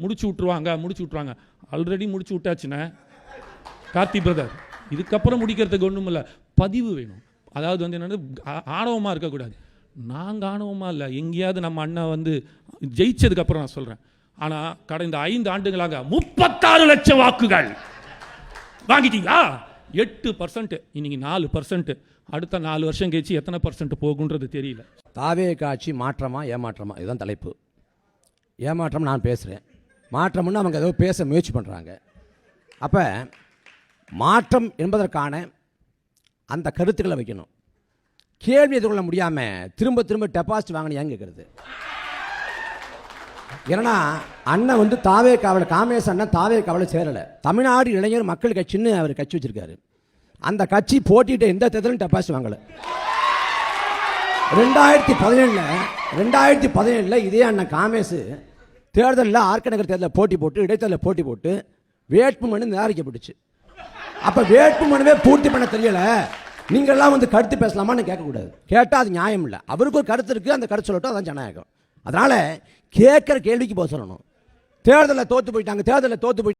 முடிச்சு விட்ருவாங்க. ஆல்ரெடி முடிச்சு விட்டாச்சுண்ணே கார்த்தி பிரதர். இதுக்கப்புறம் முடிக்கிறதுக்கு ஒன்றும் இல்லை, பதிவு வேணும். அதாவது வந்து என்னென்னா ஆணவமாக இருக்கக்கூடாது. நாங்கள் ஆணவமாக இல்லை, எங்கேயாவது நம்ம அண்ணன் வந்து ஜெயிச்சதுக்கப்புறம் நான் சொல்கிறேன். ஆனால் கடந்த 5 ஆண்டுகளாக 36 லட்சம் வாக்குகள் வாங்கிட்டீங்களா? 8%, இன்னைக்கு 4%. அடுத்த 4 வருஷம் கழிச்சு எத்தனை % போகுன்றது தெரியல. தாவே காட்சி மாற்றமா ஏமாற்றமா, இதுதான் தலைப்பு. ஏமாற்றம் நான் பேசுகிறேன், மாற்றம்னு அவங்க ஏதோ பேச முயற்சி பண்ணுறாங்க. அப்போ மாற்றம் என்பதற்கான அந்த கருத்துக்களை வைக்கணும். கேள்வி எதிர்கொள்ள முடியாமல் திரும்ப டெபாசிட் வாங்கணும் ஏன் கேட்குறது? ஏன்னா அண்ணன் வந்து தாவே காவலை காமேஷ் அண்ணன் தாவே காவலை சேரலை. தமிழ்நாடு இளைஞர் மக்கள் கட்சின்னு அவர் கட்சி வச்சிருக்காரு. அந்த கட்சி போட்டிட்டு எந்த தேர்தலும் டெபாசிட் வாங்கலை. 2017 இதே அண்ணன் காமேஷ் தேர்தலில் ஆர்கே நகர் தேர்தலில் போட்டி போட்டு இடைத்தேர்தலில் போட்டி போட்டு வேட்புமனு நிராகரிக்கப்பட்டுச்சு. அப்போ வேட்புமனுவே பூர்த்தி பண்ண தெரியலை, நீங்கள்லாம் வந்து கருத்து பேசலாமான்னு கேட்கக்கூடாது. கேட்டால் அது நியாயம் இல்லை. அவருக்கு ஒரு கருத்து இருக்குது, அந்த கருத்து சொல்லட்டும், அதான் ஜனநாயகம். அதனால் கேட்குற கேள்விக்கு போக சொல்லணும். தேர்தலில் தோற்று போயிட்டாங்க